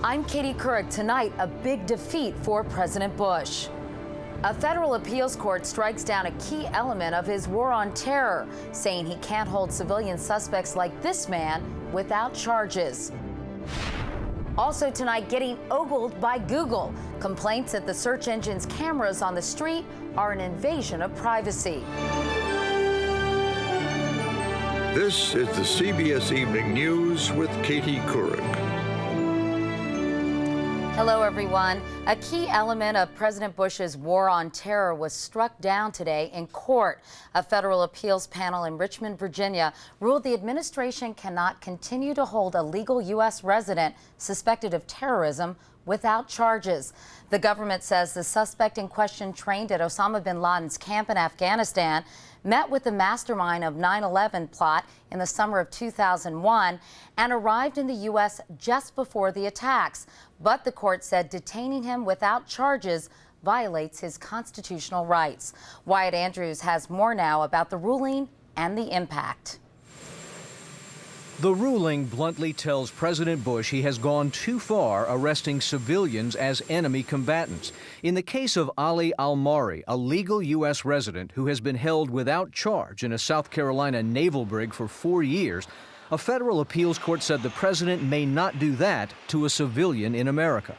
I'm Katie Couric. Tonight, a big defeat for President Bush. A federal appeals court strikes down a key element of his war on terror, saying he can't hold civilian suspects like this man without charges. Also tonight, getting ogled by Google. Complaints that the search engine's cameras on the street are an invasion of privacy. This is the CBS Evening News with Katie Couric. Hello, everyone. A key element of President Bush's war on terror was struck down today in court. A federal appeals panel in Richmond, Virginia, ruled the administration cannot continue to hold a legal U.S. resident suspected of terrorism without charges. The government says the suspect in question trained at Osama bin Laden's camp in Afghanistan, met with the mastermind of 9/11 plot in the summer of 2001, and arrived in the U.S. just before the attacks. But the court said detaining him without charges violates his constitutional rights. Wyatt Andrews has more now about the ruling and the impact. The ruling bluntly tells President Bush he has gone too far arresting civilians as enemy combatants. In the case of Ali Al-Mari, a legal U.S. resident who has been held without charge in a South Carolina naval brig for 4 years, a federal appeals court said the president may not do that to a civilian in America.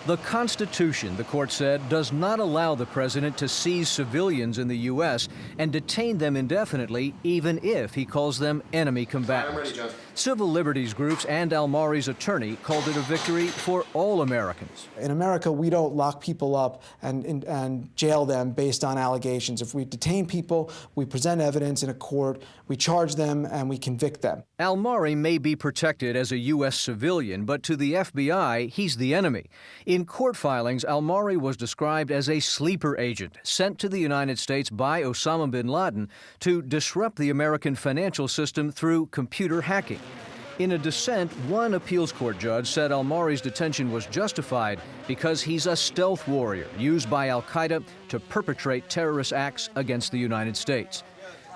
The Constitution, the court said, does not allow the president to seize civilians in the U.S. and detain them indefinitely, even if he calls them enemy combatants. Civil liberties groups and Al-Mari's attorney called it a victory for all Americans. In America, we don't lock people up and jail them based on allegations. If we detain people, we present evidence in a court, we charge them, and we convict them. Al-Mari may be protected as a U.S. civilian, but to the FBI, he's the enemy. In court filings, Al-Mari was described as a sleeper agent sent to the United States by Osama bin Laden to disrupt the American financial system through computer hacking. In a dissent, one appeals court judge said Al-Mari's detention was justified because he's a stealth warrior used by al-Qaeda to perpetrate terrorist acts against the United States.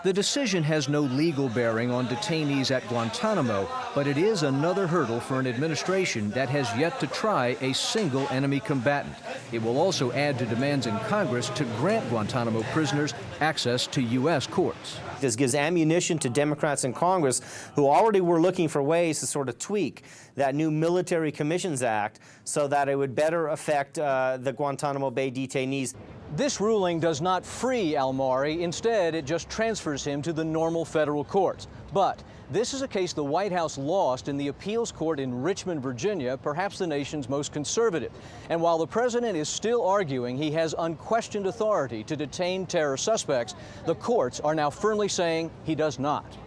The decision has no legal bearing on detainees at Guantanamo, but it is another hurdle for an administration that has yet to try a single enemy combatant. It will also add to demands in Congress to grant Guantanamo prisoners access to U.S. courts. This gives ammunition to Democrats in Congress who already were looking for ways to sort of tweak that new Military Commissions Act so that it would better affect the Guantanamo Bay detainees. This ruling does not free Al-Mari. Instead, it just transfers him to the normal federal courts. But this is a case the White House lost in the appeals court in Richmond, Virginia, perhaps the nation's most conservative. And while the president is still arguing he has unquestioned authority to detain terror suspects, the courts are now firmly saying he does not.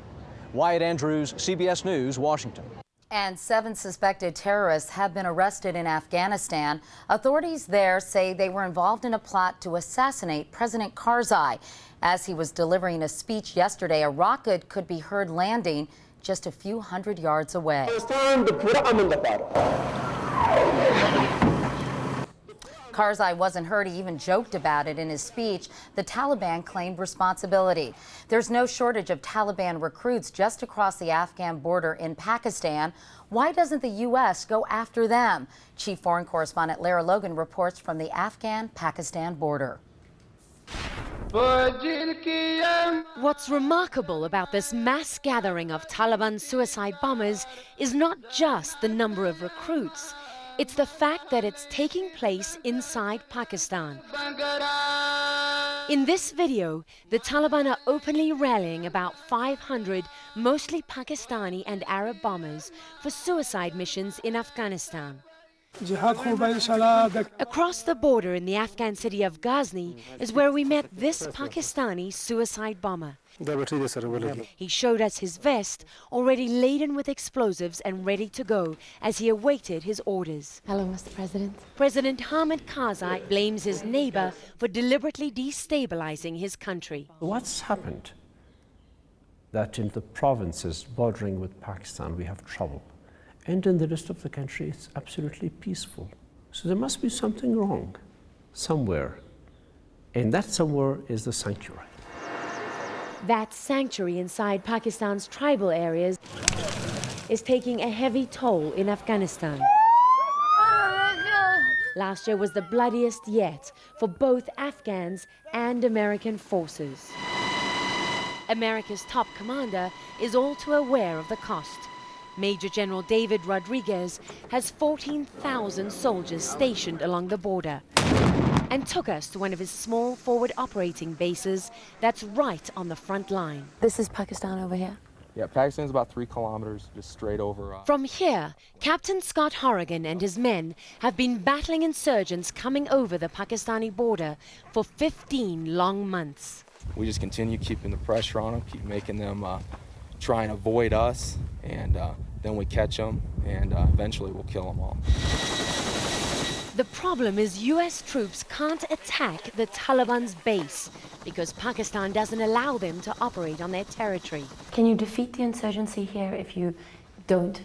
Wyatt Andrews, CBS News, Washington. And 7 suspected terrorists have been arrested in Afghanistan. Authorities there say they were involved in a plot to assassinate President Karzai. As he was delivering a speech yesterday, a rocket could be heard landing just a few hundred yards away. Karzai wasn't hurt. He even joked about it in his speech. The Taliban claimed responsibility. There's no shortage of Taliban recruits just across the Afghan border in Pakistan. Why doesn't the U.S. go after them? Chief Foreign Correspondent Lara Logan reports from the Afghan-Pakistan border. What's remarkable about this mass gathering of Taliban suicide bombers is not just the number of recruits. It's the fact that it's taking place inside Pakistan. In this video, the Taliban are openly rallying about 500 mostly Pakistani and Arab bombers for suicide missions in Afghanistan. Across the border in the Afghan city of Ghazni is where we met this Pakistani suicide bomber. He showed us his vest, already laden with explosives and ready to go as he awaited his orders. Hello, Mr. President. President Hamid Karzai blames his neighbor for deliberately destabilizing his country. What's happened? That in the provinces bordering with Pakistan we have trouble. And in the rest of the country, it's absolutely peaceful. So there must be something wrong somewhere. And that somewhere is the sanctuary. That sanctuary inside Pakistan's tribal areas is taking a heavy toll in Afghanistan. Last year was the bloodiest yet for both Afghans and American forces. America's top commander is all too aware of the cost. Major General David Rodriguez has 14,000 soldiers stationed along the border and took us to one of his small forward operating bases that's right on the front line. This is Pakistan over here? Yeah, Pakistan's about 3 kilometers just straight over. From here, Captain Scott Horrigan and his men have been battling insurgents coming over the Pakistani border for 15 long months. We just continue keeping the pressure on them, keep making them try and avoid us, and then we catch them, and eventually we'll kill them all. The problem is U.S. troops can't attack the Taliban's base because Pakistan doesn't allow them to operate on their territory. Can you defeat the insurgency here if you don't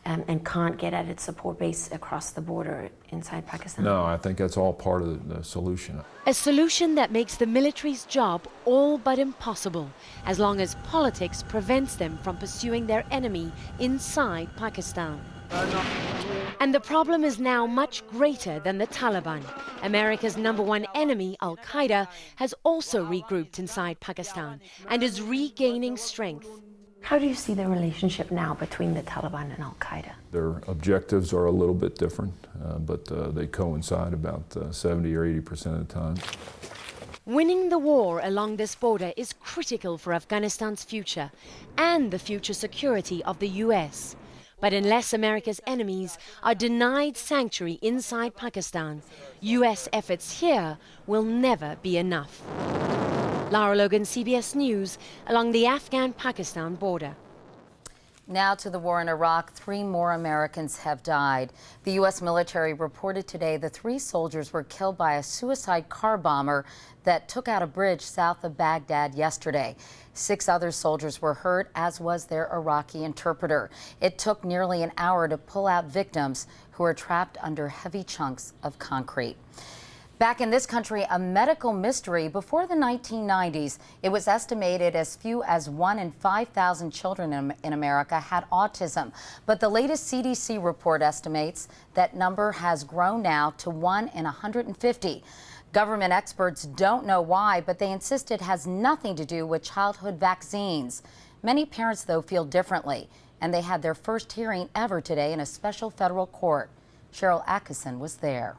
and can't get at its support base across the border inside Pakistan? No, I think that's all part of the solution. A solution that makes the military's job all but impossible, as long as politics prevents them from pursuing their enemy inside Pakistan. And the problem is now much greater than the Taliban. America's #1 enemy, Al-Qaeda, has also regrouped inside Pakistan and is regaining strength. How do you see the relationship now between the Taliban and Al-Qaeda? Their objectives are a little bit different, but they coincide about 70 or 80% of the time. Winning the war along this border is critical for Afghanistan's future and the future security of the U.S. But unless America's enemies are denied sanctuary inside Pakistan, U.S. efforts here will never be enough. Lara Logan, CBS News, along the Afghan-Pakistan border. Now to the war in Iraq. 3 more Americans have died. The U.S. military reported today the 3 soldiers were killed by a suicide car bomber that took out a bridge south of Baghdad yesterday. 6 other soldiers were hurt, as was their Iraqi interpreter. It took nearly an hour to pull out victims who were trapped under heavy chunks of concrete. Back in this country, a medical mystery. Before the 1990s, it was estimated as few as 1 in 5,000 children in America had autism. But the latest CDC report estimates that number has grown now to 1 in 150. Government experts don't know why, but they insist it has nothing to do with childhood vaccines. Many parents, though, feel differently, and they had their first hearing ever today in a special federal court. Cheryl Atkinson was there.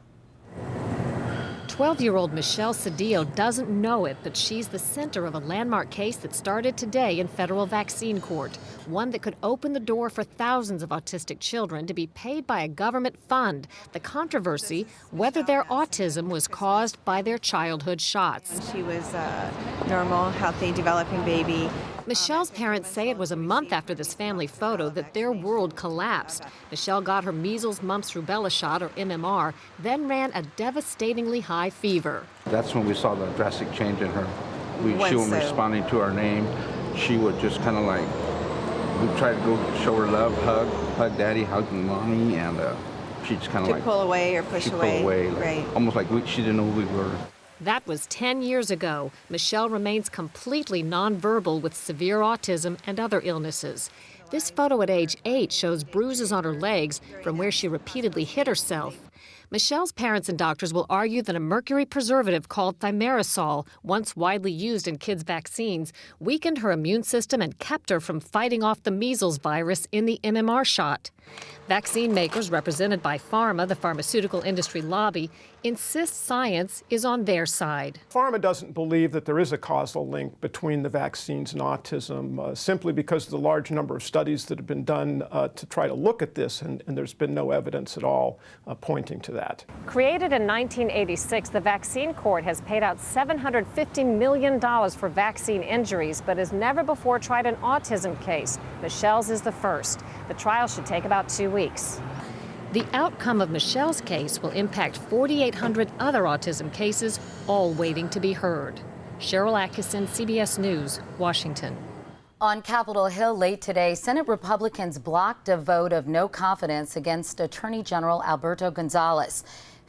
12-year-old Michelle Cedillo doesn't know it, but she's the center of a landmark case that started today in federal vaccine court, one that could open the door for thousands of autistic children to be paid by a government fund. The controversy, whether their autism was caused by their childhood shots. She was a normal, healthy, developing baby. Michelle's parents say it was a month after this family photo that their world collapsed. Michelle got her measles, mumps, rubella shot, or MMR, then ran a devastatingly high fever. That's when we saw the drastic change in her. She wasn't responding to our name. She would just kind of like, we tried to go show her love, hug daddy, hug mommy, and she just kind of like pull away or push away. Pull away, like, right. Almost like she didn't know who we were. That was 10 years ago. Michelle remains completely nonverbal with severe autism and other illnesses. This photo at age 8 shows bruises on her legs from where she repeatedly hit herself. Michelle's parents and doctors will argue that a mercury preservative called thimerosal, once widely used in kids' vaccines, weakened her immune system and kept her from fighting off the measles virus in the MMR shot. Vaccine makers, represented by pharma, the pharmaceutical industry lobby, insist science is on their side. Pharma doesn't believe that there is a causal link between the vaccines and autism, simply because of the large number of studies that have been done to try to look at this, and there's been no evidence at all pointing to that. Created in 1986, the Vaccine Court has paid out $750 million for vaccine injuries, but has never before tried an autism case. Michelle's is the first. The trial should take about 2 weeks. The outcome of Michelle's case will impact 4,800 other autism cases, all waiting to be heard. Cheryl Atkinson, CBS News, Washington. On Capitol Hill late today, Senate Republicans blocked a vote of no confidence against Attorney General Alberto Gonzales.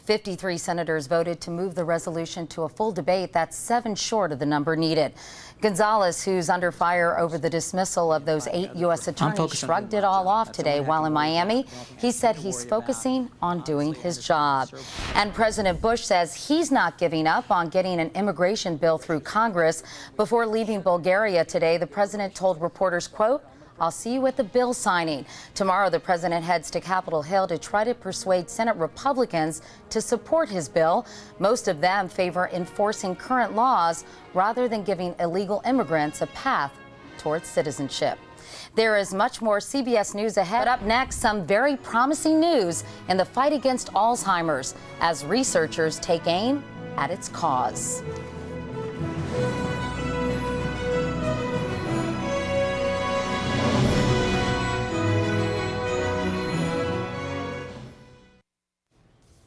53 senators voted to move the resolution to a full debate. That's 7 short of the number needed. Gonzalez, who's under fire over the dismissal of those 8 U.S. attorneys, shrugged it all off today while in Miami. He said he's focusing on doing his job. And President Bush says he's not giving up on getting an immigration bill through Congress. Before leaving Bulgaria today, the president told reporters, quote, "I'll see you at the bill signing." Tomorrow, the president heads to Capitol Hill to try to persuade Senate Republicans to support his bill. Most of them favor enforcing current laws rather than giving illegal immigrants a path towards citizenship. There is much more CBS News ahead. But up next, some very promising news in the fight against Alzheimer's as researchers take aim at its cause.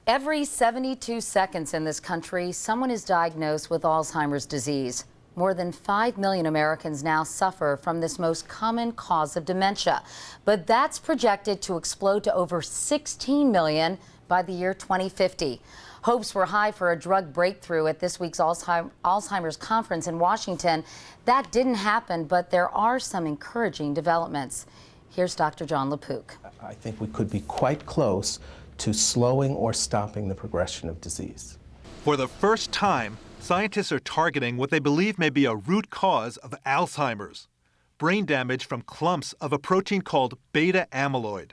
Every 72 seconds in this country, someone is diagnosed with Alzheimer's disease. More than 5 million Americans now suffer from this most common cause of dementia. But that's projected to explode to over 16 million by the year 2050. Hopes were high for a drug breakthrough at this week's Alzheimer's conference in Washington. That didn't happen, but there are some encouraging developments. Here's Dr. John LaPook. I think we could be quite close to slowing or stopping the progression of disease. For the first time, scientists are targeting what they believe may be a root cause of Alzheimer's, brain damage from clumps of a protein called beta amyloid.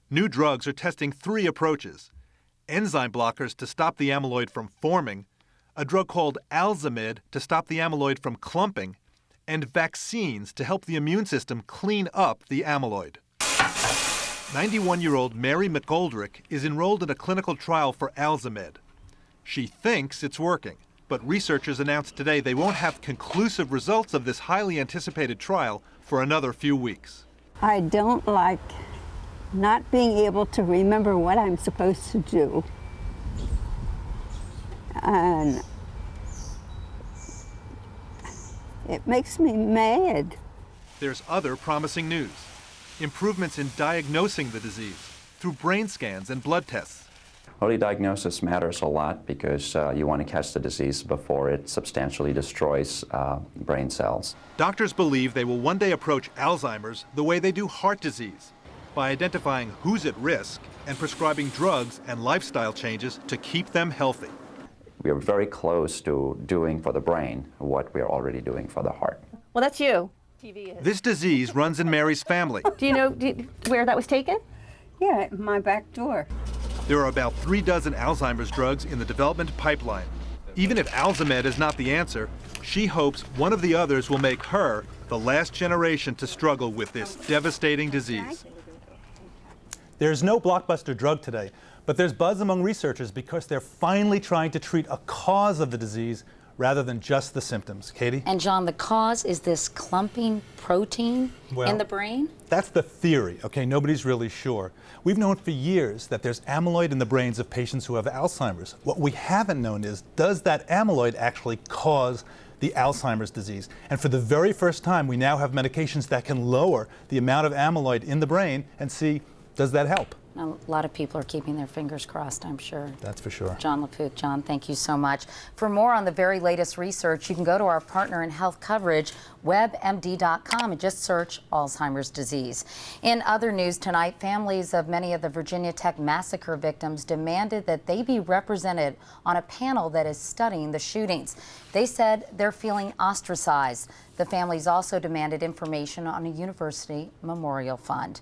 New drugs are testing 3 approaches: enzyme blockers to stop the amyloid from forming, a drug called alzamide to stop the amyloid from clumping, and vaccines to help the immune system clean up the amyloid. 91-year-old Mary McGoldrick is enrolled in a clinical trial for alzamide. She thinks it's working, but researchers announced today they won't have conclusive results of this highly anticipated trial for another few weeks. I don't like not being able to remember what I'm supposed to do. And it makes me mad. There's other promising news. Improvements in diagnosing the disease through brain scans and blood tests. Early diagnosis matters a lot because you want to catch the disease before it substantially destroys brain cells. Doctors believe they will one day approach Alzheimer's the way they do heart disease, by identifying who's at risk and prescribing drugs and lifestyle changes to keep them healthy. We are very close to doing for the brain what we are already doing for the heart. Well, that's you. This disease runs in Mary's family. Do you know where that was taken? Yeah, at my back door. There are about 3 dozen Alzheimer's drugs in the development pipeline. Even if alzamide is not the answer, she hopes one of the others will make her the last generation to struggle with this devastating disease. There's no blockbuster drug today, but there's buzz among researchers because they're finally trying to treat a cause of the disease rather than just the symptoms. Katie? And John, the cause is this clumping protein in the brain? That's the theory, okay? Nobody's really sure. We've known for years that there's amyloid in the brains of patients who have Alzheimer's. What we haven't known is, does that amyloid actually cause the Alzheimer's disease? And for the very first time, we now have medications that can lower the amount of amyloid in the brain and see, does that help? A lot of people are keeping their fingers crossed, I'm sure. That's for sure. John LaPook. John, thank you so much. For more on the very latest research, you can go to our partner in health coverage, WebMD.com, and just search Alzheimer's disease. In other news tonight, families of many of the Virginia Tech massacre victims demanded that they be represented on a panel that is studying the shootings. They said they're feeling ostracized. The families also demanded information on a university memorial fund.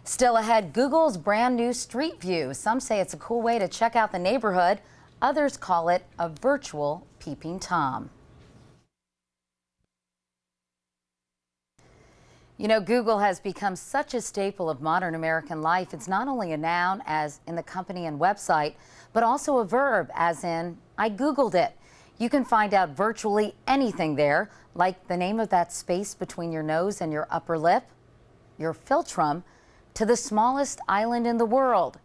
Still ahead, Google's brand new Street View. Some say it's a cool way to check out the neighborhood. Others call it a virtual peeping Tom. You know, Google has become such a staple of modern American life. It's not only a noun, as in the company and website, but also a verb, as in, I Googled it. You can find out virtually anything there, like the name of that space between your nose and your upper lip, your philtrum, to the smallest island in the world,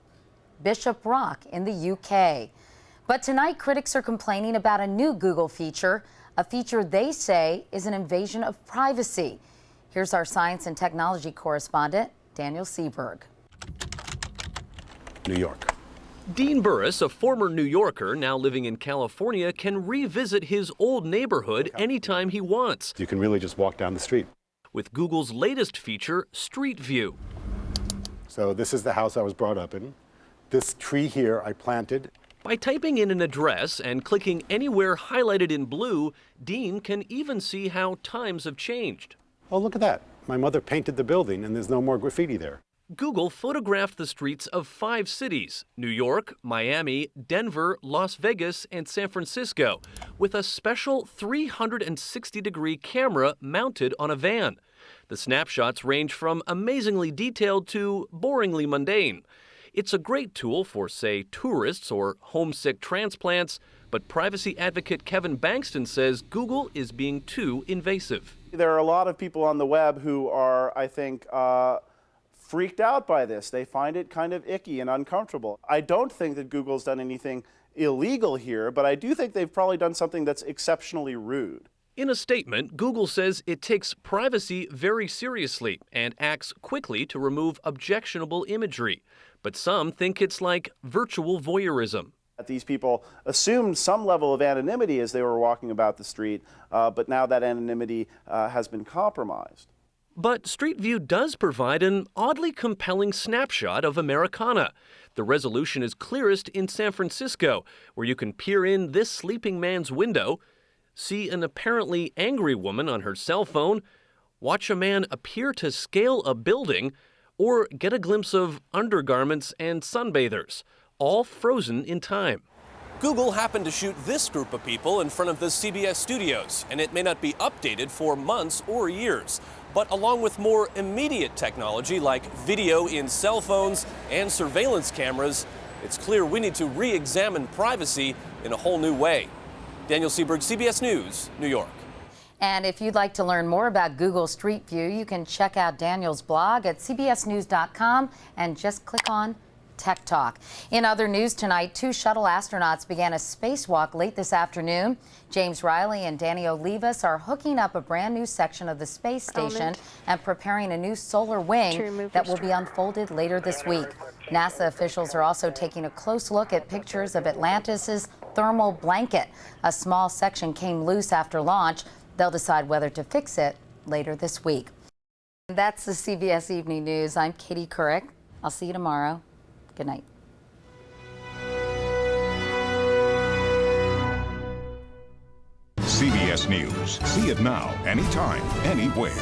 Bishop Rock in the UK. But tonight, critics are complaining about a new Google feature, a feature they say is an invasion of privacy. Here's our science and technology correspondent, Daniel Seberg. New York. Dean Burris, a former New Yorker now living in California, can revisit his old neighborhood anytime he wants. You can really just walk down the street. With Google's latest feature, Street View. So this is the house I was brought up in. This tree here I planted. By typing in an address and clicking anywhere highlighted in blue, Dean can even see how times have changed. Oh, look at that. My mother painted the building and there's no more graffiti there. Google photographed the streets of 5 cities, New York, Miami, Denver, Las Vegas, and San Francisco, with a special 360-degree camera mounted on a van. The snapshots range from amazingly detailed to boringly mundane. It's a great tool for, say, tourists or homesick transplants, but privacy advocate Kevin Bankston says Google is being too invasive. There are a lot of people on the web who are, I think, freaked out by this. They find it kind of icky and uncomfortable. I don't think that Google's done anything illegal here, but I do think they've probably done something that's exceptionally rude. In a statement, Google says it takes privacy very seriously and acts quickly to remove objectionable imagery. But some think it's like virtual voyeurism. These people assumed some level of anonymity as they were walking about the street, but now that anonymity has been compromised. But Street View does provide an oddly compelling snapshot of Americana. The resolution is clearest in San Francisco, where you can peer in this sleeping man's window, see an apparently angry woman on her cell phone, watch a man appear to scale a building, or get a glimpse of undergarments and sunbathers, all frozen in time. Google happened to shoot this group of people in front of the CBS studios, and it may not be updated for months or years. But along with more immediate technology like video in cell phones and surveillance cameras, it's clear we need to re-examine privacy in a whole new way. Daniel Seberg, CBS News, New York. And if you'd like to learn more about Google Street View, you can check out Daniel's blog at cbsnews.com and just click on Tech Talk. In other news tonight, 2 shuttle astronauts began a spacewalk late this afternoon. James Riley and Danny Olivas are hooking up a brand new section of the space station and preparing a new solar wing that will be unfolded later this week. NASA officials are also taking a close look at pictures of Atlantis's thermal blanket. A small section came loose after launch. They'll decide whether to fix it later this week. That's the CBS Evening News. I'm Katie Couric. I'll see you tomorrow. Good night. CBS News. See it now, anytime, anywhere.